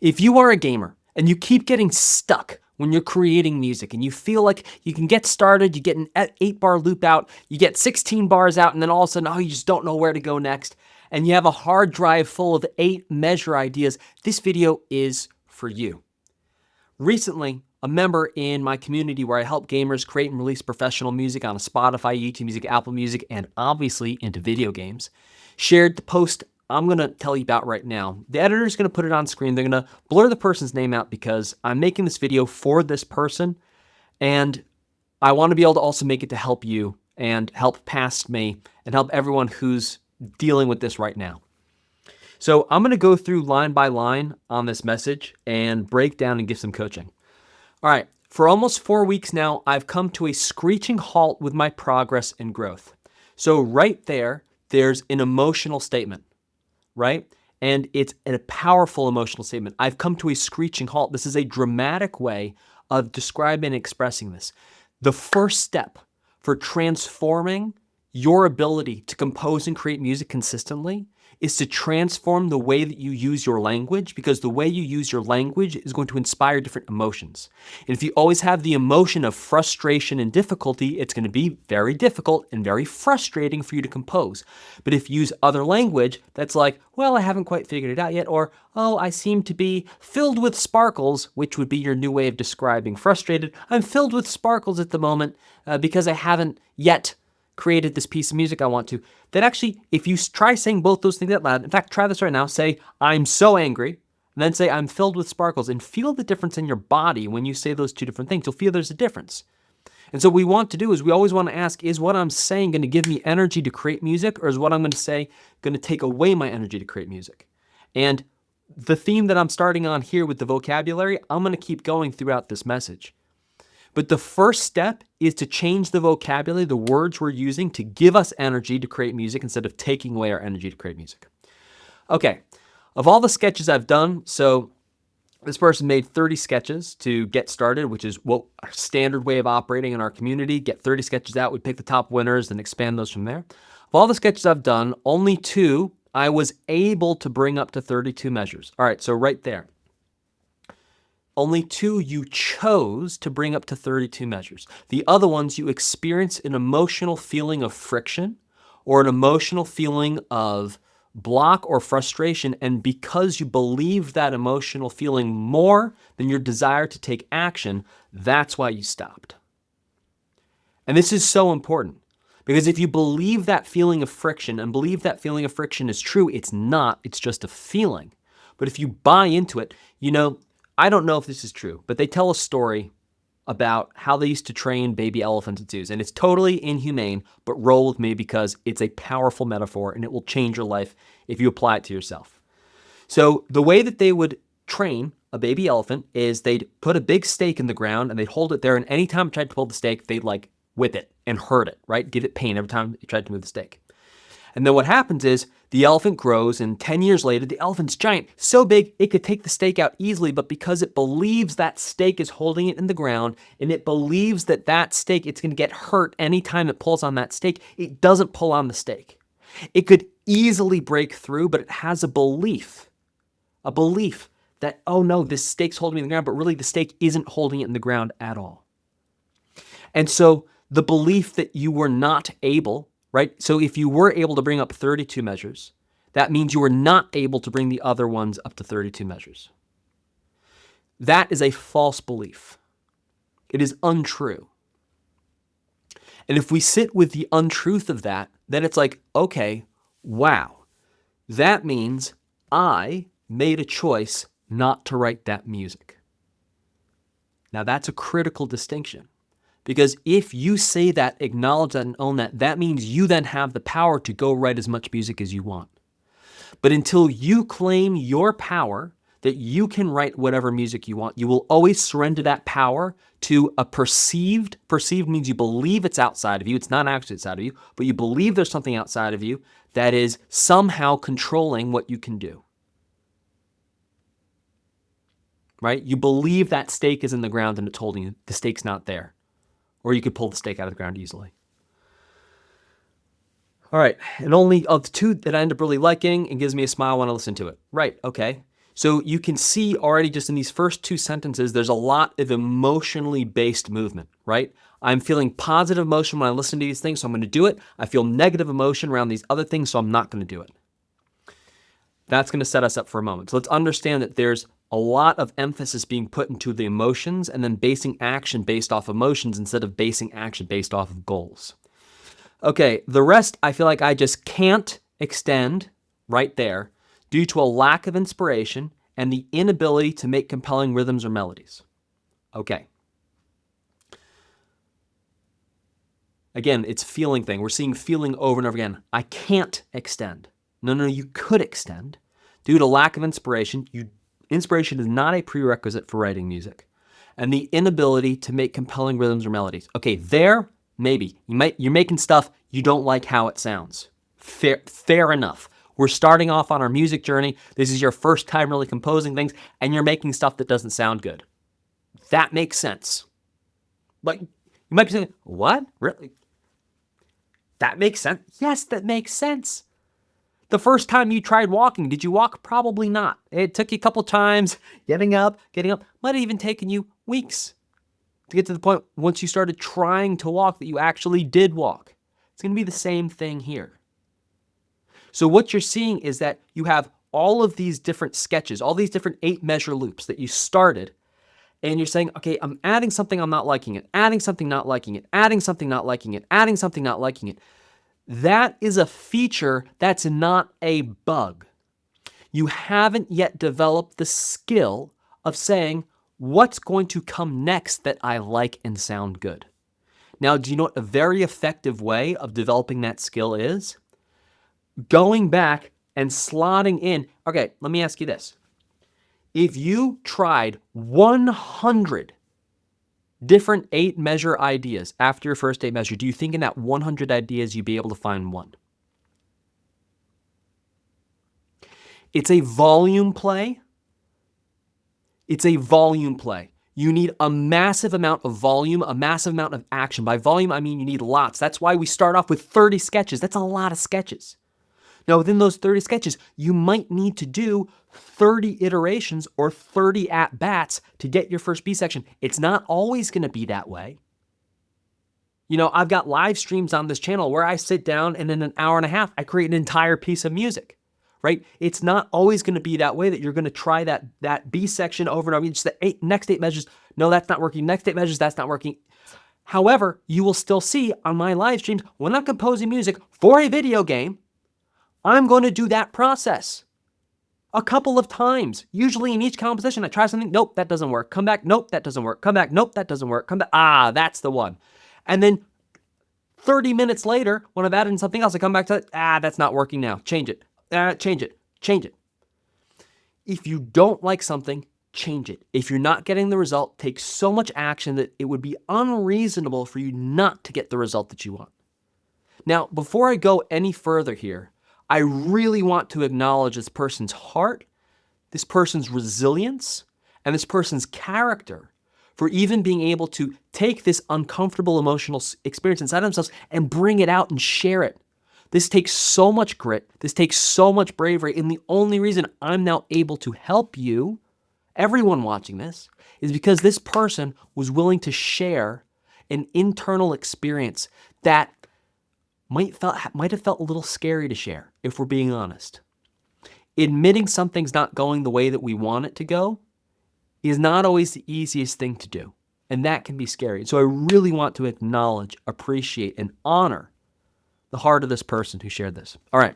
If you are a gamer and you keep getting stuck when you're creating music and you feel like you can get started, you get an 8-bar loop out, you get 16 bars out, and then all of a sudden, you just don't know where to go next, and you have a hard drive full of 8 measure ideas, this video is for you. Recently, a member in my community where I help gamers create and release professional music on Spotify, YouTube Music, Apple Music, and obviously into video games, shared the post I'm going to tell you about right now. The editor is going to put it on screen. They're going to blur the person's name out because I'm making this video for this person, and I want to be able to also make it to help you and help past me and help everyone who's dealing with this right now. So I'm going to go through line by line on this message and break down and give some coaching. All right, for almost 4 weeks now, I've come to a screeching halt with my progress and growth. So right there, there's an emotional statement. Right? And it's a powerful emotional statement. I've come to a screeching halt. This is a dramatic way of describing and expressing this. The first step for transforming your ability to compose and create music consistently is to transform the way that you use your language, because the way you use your language is going to inspire different emotions. And if you always have the emotion of frustration and difficulty, it's going to be very difficult and very frustrating for you to compose. But if you use other language that's like, well, I haven't quite figured it out yet, or, oh, I seem to be filled with sparkles, which would be your new way of describing frustrated. I'm filled with sparkles at the moment because I haven't yet created this piece of music I want to. Then actually, if you try saying both those things out loud, in fact, try this right now. Say, I'm so angry, and then say, I'm filled with sparkles, and feel the difference in your body when you say those two different things. You'll feel there's a difference. And so what we want to do is we always want to ask, is what I'm saying going to give me energy to create music, or is what I'm going to say going to take away my energy to create music? And the theme that I'm starting on here with the vocabulary, I'm going to keep going throughout this message. But the first step is to change the vocabulary, the words we're using to give us energy to create music instead of taking away our energy to create music. Okay, of all the sketches I've done, so this person made 30 sketches to get started, which is what our standard way of operating in our community. Get 30 sketches out, we pick the top winners and expand those from there. Of all the sketches I've done, only 2 I was able to bring up to 32 measures. All right, so right there. Only 2 you chose to bring up to 32 measures. The other ones, you experience an emotional feeling of friction or an emotional feeling of block or frustration, and because you believe that emotional feeling more than your desire to take action, that's why you stopped. And this is so important, because if you believe that feeling of friction and believe that feeling of friction is true, it's not, it's just a feeling. But if you buy into it, I don't know if this is true, but they tell a story about how they used to train baby elephants at zoos. And it's totally inhumane, but roll with me because it's a powerful metaphor and it will change your life if you apply it to yourself. So the way that they would train a baby elephant is they'd put a big stake in the ground and they'd hold it there. And anytime it tried to pull the stake, they'd whip it and hurt it, right? Give it pain every time it tried to move the stake. And then what happens is the elephant grows, and 10 years later, the elephant's giant, so big it could take the stake out easily, but because it believes that stake is holding it in the ground, and it believes that that stake, it's going to get hurt anytime it pulls on that stake, it doesn't pull on the stake. It could easily break through, but it has a belief that, oh no, this stake's holding me in the ground, but really the stake isn't holding it in the ground at all. And so the belief that you were not able, right? So if you were able to bring up 32 measures, that means you were not able to bring the other ones up to 32 measures. That is a false belief. It is untrue. And if we sit with the untruth of that, then it's like, okay, wow, that means I made a choice not to write that music. Now that's a critical distinction. Because if you say that, acknowledge that, and own that, that means you then have the power to go write as much music as you want. But until you claim your power, that you can write whatever music you want, you will always surrender that power to a perceived means you believe it's outside of you. It's not actually outside of you, but you believe there's something outside of you that is somehow controlling what you can do. Right? You believe that stake is in the ground and it's holding you. The stake's not there. Or you could pull the stake out of the ground easily. All right, and only of the 2 that I end up really liking and gives me a smile when I listen to it. Right, okay. So you can see already just in these first two sentences, there's a lot of emotionally based movement, right? I'm feeling positive emotion when I listen to these things, so I'm going to do it. I feel negative emotion around these other things, so I'm not going to do it. That's going to set us up for a moment. So let's understand that there's a lot of emphasis being put into the emotions and then basing action based off emotions instead of basing action based off of goals. Okay, the rest I feel like I just can't extend right there due to a lack of inspiration and the inability to make compelling rhythms or melodies. Okay. Again, it's feeling thing. We're seeing feeling over and over again. I can't extend. No, you could extend. Due to lack of inspiration, inspiration is not a prerequisite for writing music. And the inability to make compelling rhythms or melodies. Okay, there, maybe. You're making stuff, you don't like how it sounds. Fair enough. We're starting off on our music journey. This is your first time really composing things, and you're making stuff that doesn't sound good. That makes sense. But you might be saying, what? Really? That makes sense? Yes, that makes sense. The first time you tried walking, did you walk? Probably not. It took you a couple times getting up. Might have even taken you weeks to get to the point once you started trying to walk that you actually did walk. It's going to be the same thing here. So what you're seeing is that you have all of these different sketches, all these different 8-measure loops that you started, and you're saying, okay, I'm adding something, I'm not liking it, adding something, not liking it, adding something, not liking it, adding something, not liking it. That is a feature that's not a bug. You haven't yet developed the skill of saying, what's going to come next that I like and sound good? Now, do you know what a very effective way of developing that skill is? Going back and slotting in. Okay, let me ask you this. If you tried 100 different 8-measure ideas after your first 8-measure, do you think in that 100 ideas you'd be able to find one? It's a volume play. It's a volume play. You need a massive amount of volume, a massive amount of action. By volume, I mean you need lots. That's why we start off with 30 sketches. That's a lot of sketches. Now, within those 30 sketches, you might need to do 30 iterations or 30 at-bats to get your first B section. It's not always going to be that way. You know, I've got live streams on this channel where I sit down and in an hour and a half, I create an entire piece of music, right? It's not always going to be that way that you're going to try that B section over and over. Just the next 8 measures, no, that's not working. Next 8 measures, that's not working. However, you will still see on my live streams, when I'm composing music for a video game, I'm going to do that process a couple of times. Usually in each composition, I try something. Nope, that doesn't work. Come back. Nope, that doesn't work. Come back. Nope, that doesn't work. Come back. Ah, that's the one. And then 30 minutes later, when I've added in something else, I come back to it. Ah, that's not working now. Change it. Change it. Change it. If you don't like something, change it. If you're not getting the result, take so much action that it would be unreasonable for you not to get the result that you want. Now, before I go any further here, I really want to acknowledge this person's heart, this person's resilience, and this person's character for even being able to take this uncomfortable emotional experience inside themselves and bring it out and share it. This takes so much grit. This takes so much bravery. And the only reason I'm now able to help you, everyone watching this, is because this person was willing to share an internal experience that might have felt a little scary to share, if we're being honest. Admitting something's not going the way that we want it to go is not always the easiest thing to do, and that can be scary. So I really want to acknowledge, appreciate, and honor the heart of this person who shared this. All right.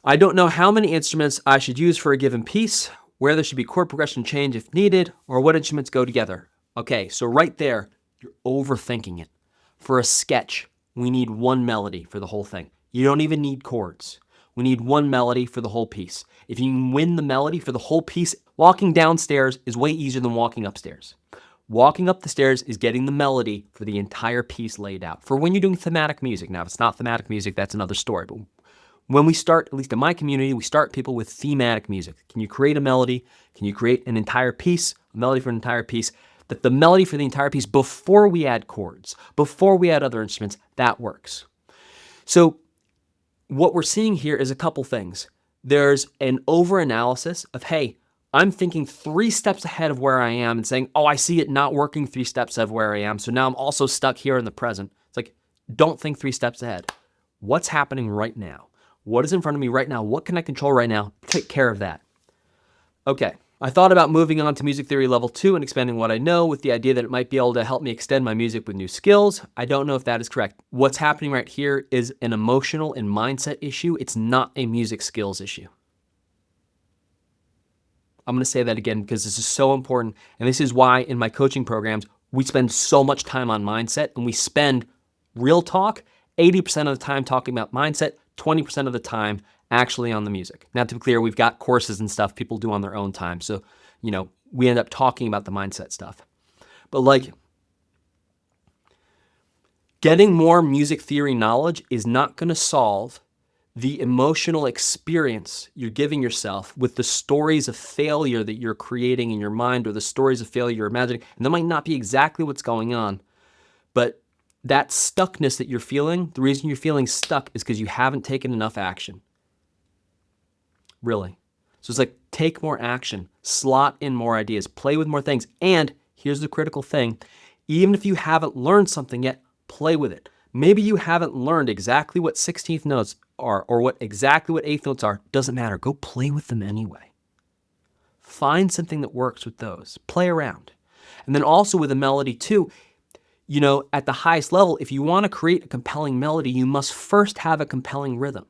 I don't know how many instruments I should use for a given piece, where there should be chord progression change if needed, or what instruments go together. Okay, so right there, you're overthinking it. For a sketch, we need one melody for the whole thing. You don't even need chords. We need one melody for the whole piece. If you can win the melody for the whole piece, walking downstairs is way easier than walking upstairs. Walking up the stairs is getting the melody for the entire piece laid out. For when you're doing thematic music. Now, if it's not thematic music, that's another story. But when we start, at least in my community, we start people with thematic music. Can you create a melody? Can you create an entire piece, a melody for an entire piece? That the melody for the entire piece before we add chords, before we add other instruments, that works. So what we're seeing here is a couple things. there's an overanalysis of, hey, I'm thinking 3 steps ahead of where I am and saying, oh, I see it not working 3 steps ahead of where I am. So now I'm also stuck here in the present. It's like, don't think 3 steps ahead. What's happening right now? What is in front of me right now? What can I control right now? Take care of that. Okay. I thought about moving on to music theory level 2 and expanding what I know with the idea that it might be able to help me extend my music with new skills. I don't know if that is correct. What's happening right here is an emotional and mindset issue. It's not a music skills issue. I'm going to say that again because this is so important. And this is why in my coaching programs, we spend so much time on mindset, and we spend, real talk, 80% of the time talking about mindset, 20% of the time actually on the music. Now, to be clear, we've got courses and stuff people do on their own time. So, we end up talking about the mindset stuff. But like, getting more music theory knowledge is not going to solve the emotional experience you're giving yourself with the stories of failure that you're creating in your mind, or the stories of failure you're imagining. And that might not be exactly what's going on, but that stuckness that you're feeling, the reason you're feeling stuck is because you haven't taken enough action. Really. So it's like, take more action, slot in more ideas, play with more things. And here's the critical thing. Even if you haven't learned something yet, play with it. Maybe you haven't learned exactly what 16th notes are or exactly what 8th notes are. Doesn't matter. Go play with them anyway. Find something that works with those. Play around. And then also with a melody too, at the highest level, if you want to create a compelling melody, you must first have a compelling rhythm.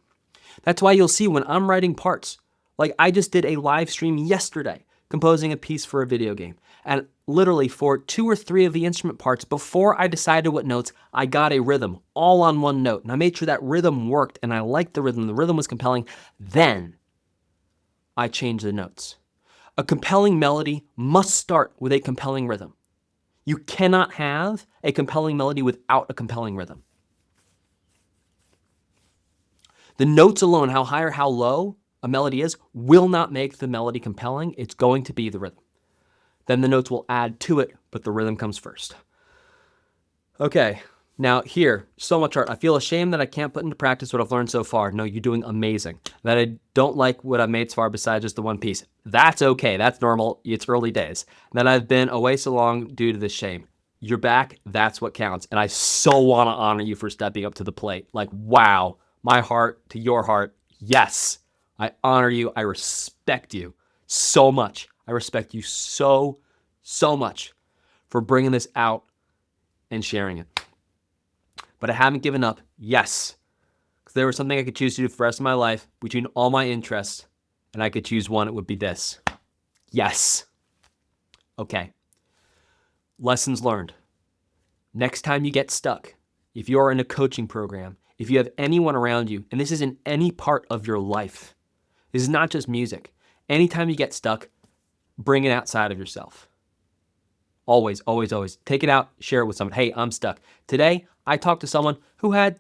That's why you'll see when I'm writing parts, like I just did a live stream yesterday, composing a piece for a video game. And literally for 2 or 3 of the instrument parts, before I decided what notes, I got a rhythm all on one note. And I made sure that rhythm worked and I liked the rhythm. The rhythm was compelling. Then I changed the notes. A compelling melody must start with a compelling rhythm. You cannot have a compelling melody without a compelling rhythm. The notes alone, how high or how low a melody is, will not make the melody compelling. It's going to be the rhythm. Then the notes will add to it, but the rhythm comes first. Okay, now here, so much art. I feel ashamed that I can't put into practice what I've learned so far. No, you're doing amazing. That I don't like what I've made so far besides just the one piece. That's okay, that's normal, it's early days. That I've been away so long due to this shame. You're back, that's what counts. And I so wanna honor you for stepping up to the plate. Like, wow, my heart to your heart, yes. I honor you, I respect you so much. I respect you so much for bringing this out and sharing it. But I haven't given up, yes. Because there was something I could choose to do for the rest of my life between all my interests, and I could choose one, it would be this. Yes. Okay. Lessons learned. Next time you get stuck, if you're in a coaching program, if you have anyone around you, and this is in any part of your life, this is not just music. Anytime you get stuck, bring it outside of yourself. Always, always, always. Take it out, share it with someone. Hey, I'm stuck. Today, I talked to someone who had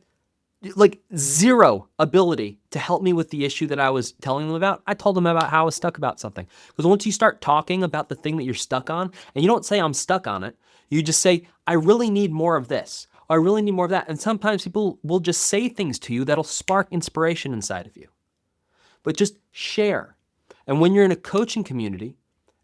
like zero ability to help me with the issue that I was telling them about. I told them about how I was stuck about something. Because once you start talking about the thing that you're stuck on, and you don't say I'm stuck on it, you just say, I really need more of this. Or I really need more of that. And sometimes people will just say things to you that'll spark inspiration inside of you. But just share. And when you're in a coaching community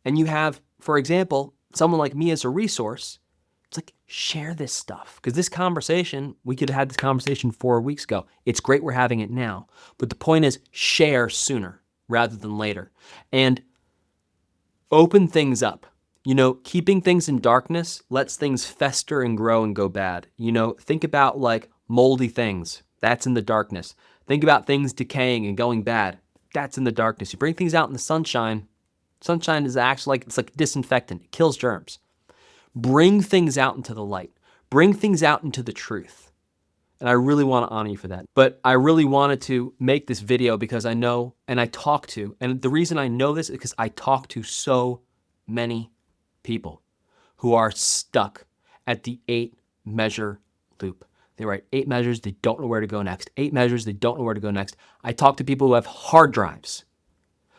and you have, for example, someone like me as a resource, it's like, share this stuff. Because this conversation, we could have had this conversation 4 weeks ago. It's great we're having it now. But the point is, share sooner rather than later. And open things up. Keeping things in darkness lets things fester and grow and go bad. Think about like moldy things. That's in the darkness. Think about things decaying and going bad. That's in the darkness. You bring things out in the sunshine. Sunshine is actually it's like disinfectant. It kills germs. Bring things out into the light. Bring things out into the truth. And I really want to honor you for that. But I really wanted to make this video because I know, and I talk to, and the reason I know this is because I talk to so many people who are stuck at the 8-measure loop. They write 8 measures, they don't know where to go next. 8 measures, they don't know where to go next. I talk to people who have hard drives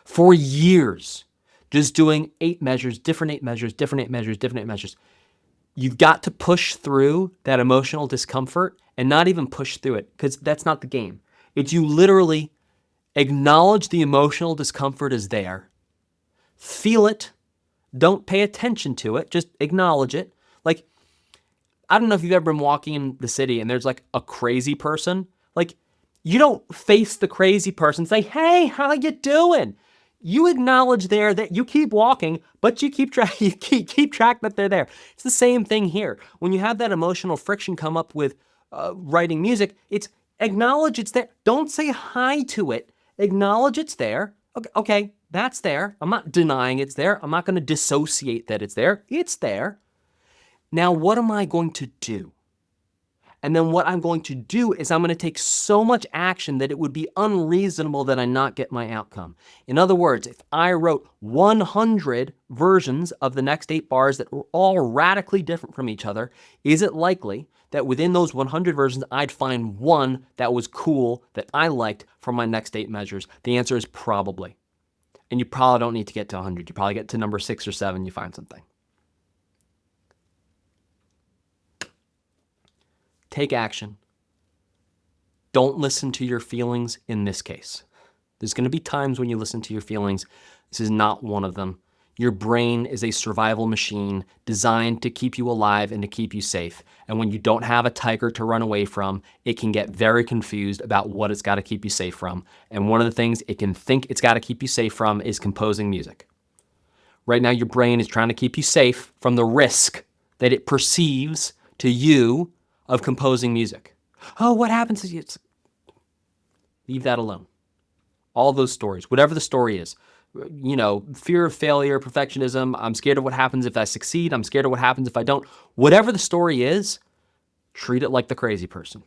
for years, just doing 8 measures, different 8 measures, different 8 measures, different 8 measures. You've got to push through that emotional discomfort and not even push through it, because that's not the game. It's you literally Acknowledge the emotional discomfort is there. Feel it. Don't pay attention to it. Just acknowledge it. Like, I don't know if you've ever been walking in the city and there's like a crazy person. Like, you don't face the crazy person and say, hey, how you doing? You acknowledge there that you keep walking, but you keep track that they're there. It's the same thing here. When you have that emotional friction come up with writing music, it's acknowledge it's there. Don't say hi to it. Acknowledge it's there. Okay, that's there. I'm not denying it's there. I'm not going to dissociate that it's there. It's there. Now, what am I going to do? And then what I'm going to do is I'm going to take so much action that it would be unreasonable that I not get my outcome. In other words, if I wrote 100 versions of the next 8 bars that were all radically different from each other, is it likely that within those 100 versions, I'd find one that was cool, that I liked for my next 8 measures? The answer is probably. And you probably don't need to get to 100. You probably get to number 6 or 7, you find something. Take action. Don't listen to your feelings in this case. There's going to be times when you listen to your feelings. This is not one of them. Your brain is a survival machine designed to keep you alive and to keep you safe. And when you don't have a tiger to run away from, it can get very confused about what it's got to keep you safe from. And one of the things it can think it's got to keep you safe from is composing music. Right now, your brain is trying to keep you safe from the risk that it perceives to you of composing music. Oh, what happens to you? Leave that alone. All those stories, whatever the story is, fear of failure, perfectionism, I'm scared of what happens if I succeed, I'm scared of what happens if I don't. Whatever the story is, treat it like the crazy person.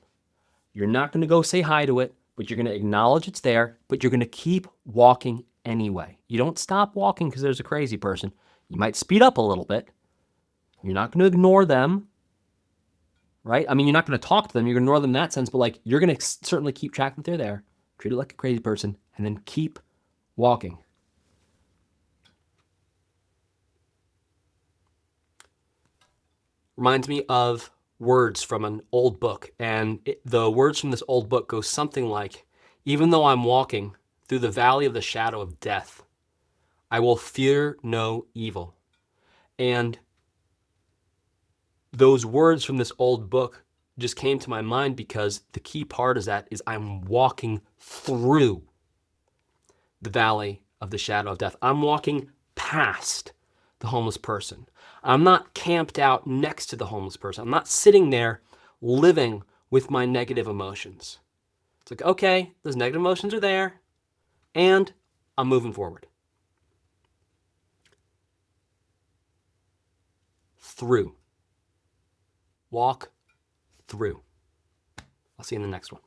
You're not going to go say hi to it, but you're going to acknowledge it's there, but you're going to keep walking anyway. You don't stop walking because there's a crazy person. You might speed up a little bit. You're not going to ignore them. Right? I mean, you're not going to talk to them. You're going to ignore them in that sense, but you're going to certainly keep track that they're there. Treat it like a crazy person and then keep walking. Reminds me of words from an old book. And the words from this old book go something like, even though I'm walking through the valley of the shadow of death, I will fear no evil. And those words from this old book just came to my mind because the key part is that I'm walking through the valley of the shadow of death. I'm walking past the homeless person. I'm not camped out next to the homeless person. I'm not sitting there living with my negative emotions. It's like, okay, those negative emotions are there, and I'm moving forward. Through. Walk through. I'll see you in the next one.